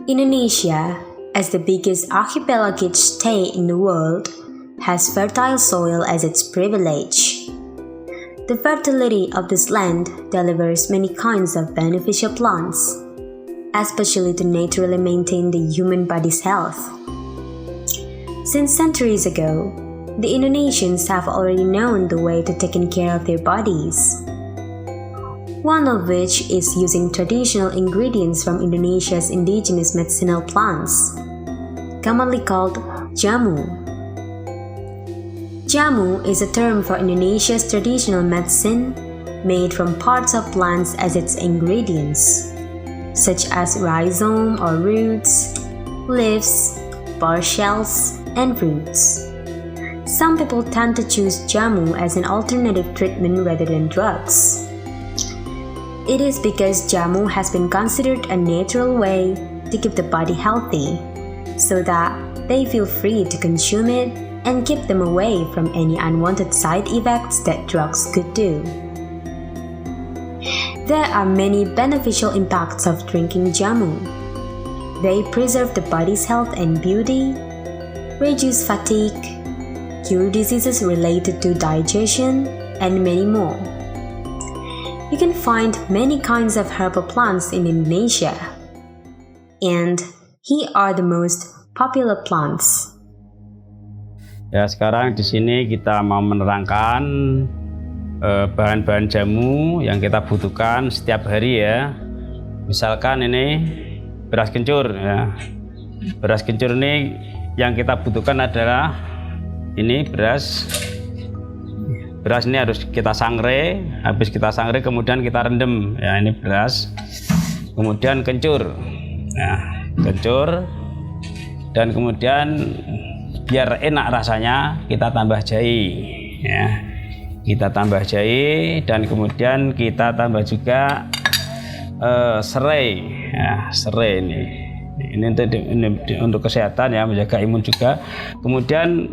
Indonesia, as the biggest archipelagic state in the world, has fertile soil as its privilege. The fertility of this land delivers many kinds of beneficial plants, especially to naturally maintain the human body's health. Since centuries ago, the Indonesians have already known the way to taking care of their bodies. One of which is using traditional ingredients from Indonesia's indigenous medicinal plants, commonly called jamu. Jamu is a term for Indonesia's traditional medicine made from parts of plants as its ingredients, such as rhizome or roots, leaves, bar shells, and fruits. Some people tend to choose jamu as an alternative treatment rather than drugs. It is because jamu has been considered a natural way to keep the body healthy, so that they feel free to consume it and keep them away from any unwanted side effects that drugs could do. There are many beneficial impacts of drinking jamu. They preserve the body's health and beauty, reduce fatigue, cure diseases related to digestion, and many more. You can find many kinds of herbal plants in Indonesia, and here are the most popular plants. Ya, sekarang di sini kita mau menerangkan bahan-bahan jamu yang kita butuhkan setiap hari ya. Misalkan ini beras kencur ya. Beras kencur ini yang kita butuhkan adalah ini beras. Beras ini harus kita sangrai, habis kita sangrai kemudian kita rendam. Ya, ini beras. Kemudian kencur. Nah, kencur. Dan kemudian biar enak rasanya kita tambah jahe. Ya. Kita tambah jahe dan kemudian kita tambah juga serai. Ya, serai ini. Ini untuk kesehatan ya, menjaga imun juga. Kemudian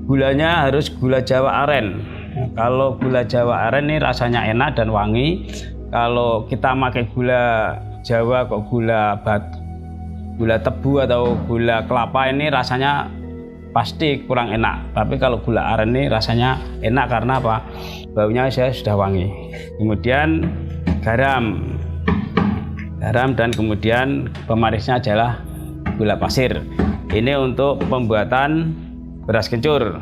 gulanya harus gula Jawa aren. Kalau gula Jawa aren ini rasanya enak dan wangi. Kalau kita pakai gula Jawa kok gula tebu atau gula kelapa ini rasanya pasti kurang enak. Tapi kalau gula aren ini rasanya enak karena apa? Baunya sudah wangi. Kemudian garam dan kemudian pemanisnya adalah gula pasir. Ini untuk pembuatan beras kencur,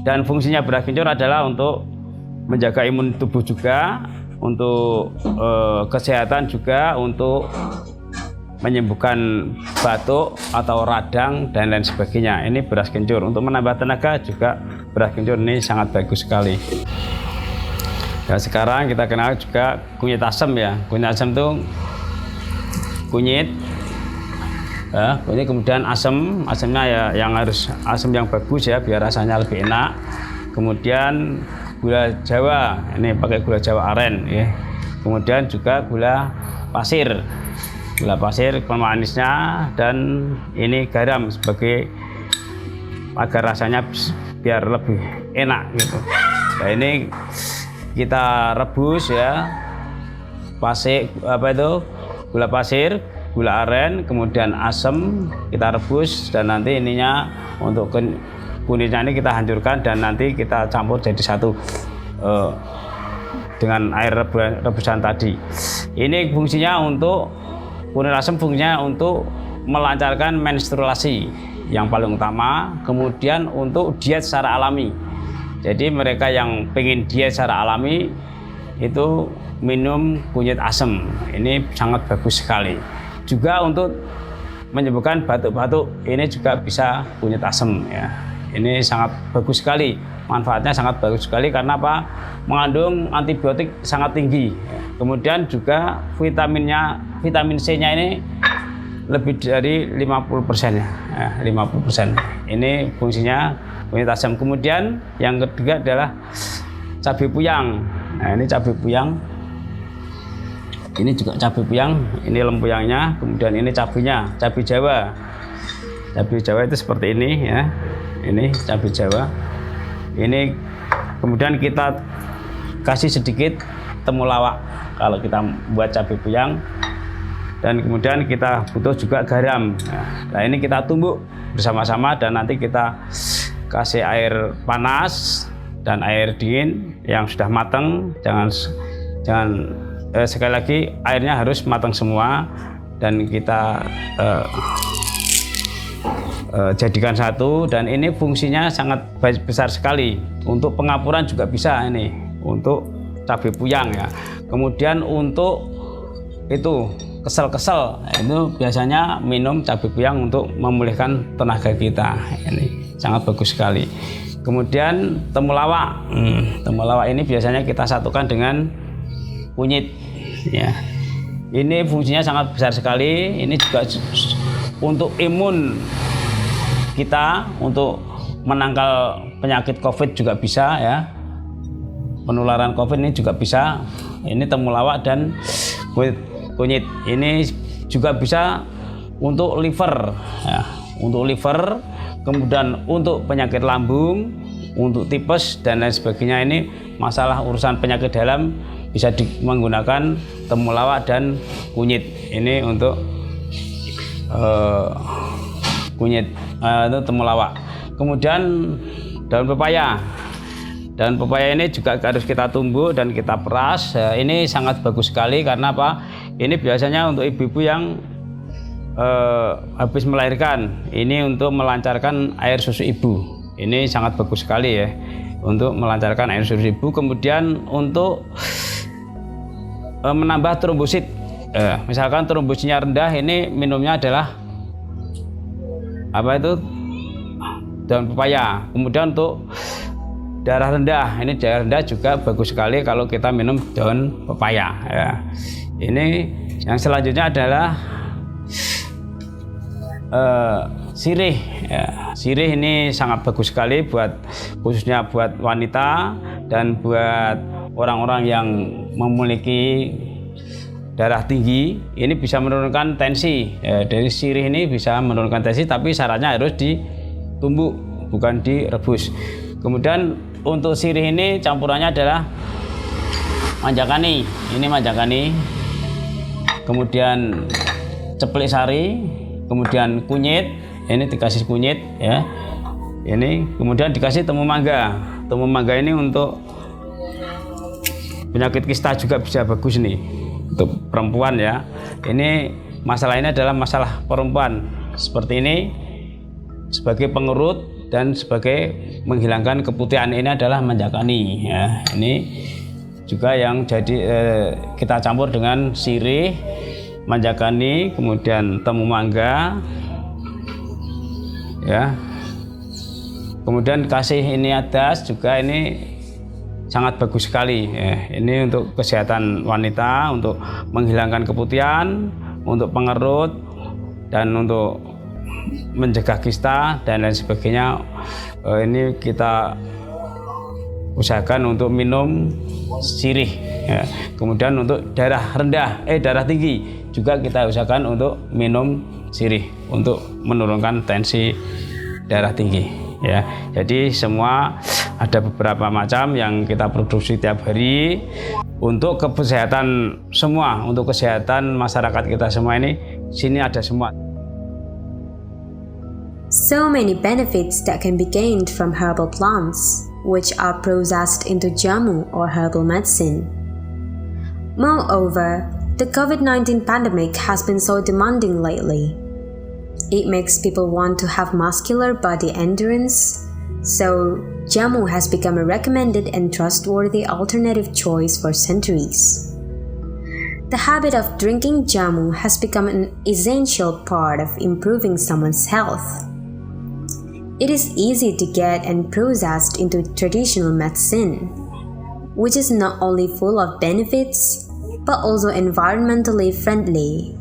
dan fungsinya beras kencur adalah untuk menjaga imun tubuh juga, untuk kesehatan juga, untuk menyembuhkan batuk atau radang dan lain sebagainya. Ini beras kencur. Untuk menambah tenaga juga beras kencur ini sangat bagus sekali. Dan sekarang kita kenal juga kunyit asam ya. Kunyit asam itu kunyit. Ini kemudian asamnya ya yang harus asam yang bagus ya biar rasanya lebih enak. Kemudian gula Jawa, ini pakai gula Jawa aren ya. Kemudian juga gula pasir pemanisnya, dan ini garam sebagai agar rasanya biar lebih enak gitu. Nah, ini kita rebus ya, gula pasir, gula aren, kemudian asam kita rebus, dan nanti ininya untuk kunitnya ini kita hancurkan dan nanti kita campur jadi satu dengan air rebusan tadi. Ini fungsinya untuk kunit asam, fungsinya untuk melancarkan menstruasi yang paling utama, kemudian untuk diet secara alami. Jadi mereka yang pengen diet secara alami itu minum kunyit asam, ini sangat bagus sekali. Juga untuk menyembuhkan batuk-batuk, ini juga bisa kunyit asam ya. Ini sangat bagus sekali, manfaatnya sangat bagus sekali karena apa? Mengandung antibiotik sangat tinggi. Kemudian juga vitamin C-nya ini lebih dari 50% ya, 50%. Ini fungsinya kunyit asam. Kemudian yang ketiga adalah cabai puyang. Nah, ini cabai puyang. Ini juga cabai puyang, ini lempuyangnya, kemudian ini cabainya, cabai Jawa. Cabai Jawa itu seperti ini ya. Ini cabai Jawa. Ini Kemudian kita kasih sedikit temulawak kalau kita buat cabai puyang, dan kemudian kita butuh juga garam. Nah ini kita tumbuk bersama-sama dan nanti kita kasih air panas dan air dingin yang sudah matang. Jangan sekali lagi airnya harus matang semua, dan kita jadikan satu. Dan ini fungsinya sangat besar sekali, untuk pengapuran juga bisa ini untuk cabai puyang ya. Kemudian untuk itu kesel-kesel itu biasanya minum cabai puyang untuk memulihkan tenaga kita, ini sangat bagus sekali. Kemudian temulawak, temulawak ini biasanya kita satukan dengan kunyit ya. Ini fungsinya sangat besar sekali. Ini juga untuk imun kita, untuk menangkal penyakit COVID juga bisa ya. Penularan COVID ini juga bisa. Ini temulawak dan kunyit. Ini juga bisa untuk liver ya. Untuk liver, kemudian untuk penyakit lambung, untuk tipes dan lain sebagainya. Ini masalah urusan penyakit dalam bisa menggunakan temulawak dan kunyit. Ini untuk kunyit, itu temulawak. Kemudian daun pepaya. Daun pepaya ini juga harus kita tumbuk dan kita peras. Ini sangat bagus sekali karena apa? Ini biasanya untuk ibu-ibu yang habis melahirkan. Ini untuk melancarkan air susu ibu. Ini sangat bagus sekali ya, untuk melancarkan air susu ibu. Kemudian untuk menambah trombosit. Misalkan trombositnya rendah, ini minumnya adalah apa itu? Daun pepaya. Kemudian untuk darah rendah, ini darah rendah juga bagus sekali kalau kita minum daun pepaya ya. Ini yang selanjutnya adalah sirih ya. Sirih ini sangat bagus sekali khususnya buat wanita dan buat orang-orang yang memiliki darah tinggi. Ini bisa menurunkan tensi ya. Dari sirih ini bisa menurunkan tensi, tapi syaratnya harus ditumbuk, bukan direbus. Kemudian untuk sirih ini campurannya adalah manjakani. Ini manjakani, kemudian ceplik sari, kemudian kunyit. Ini dikasih kunyit ya. Ini kemudian dikasih temu mangga. Temu mangga ini untuk penyakit kista juga bisa bagus nih untuk perempuan ya. Ini masalah ini adalah masalah perempuan seperti ini, sebagai pengerut dan sebagai menghilangkan keputihan. Ini adalah manjakani ya. Ini juga yang jadi kita campur dengan sirih, manjakani, kemudian temu mangga ya. Kemudian kasih ini adas juga, ini sangat bagus sekali ya. Ini untuk kesehatan wanita, untuk menghilangkan keputihan, untuk pengerut dan untuk mencegah kista dan lain sebagainya. Ini kita usahakan untuk minum sirih ya. Kemudian untuk darah rendah, darah tinggi juga kita usahakan untuk minum sirih untuk menurunkan tensi darah tinggi ya. Jadi semua ada beberapa macam yang kita produksi tiap hari untuk kesehatan semua, untuk kesehatan masyarakat kita semua. Ini sini ada semua. So many benefits that can be gained from herbal plants, which are processed into jamu or herbal medicine. Moreover, the COVID-19 pandemic has been so demanding lately. It makes people want to have muscular body endurance, so jamu has become a recommended and trustworthy alternative choice for centuries. The habit of drinking jamu has become an essential part of improving someone's health. It is easy to get and processed into traditional medicine, which is not only full of benefits, but also environmentally friendly.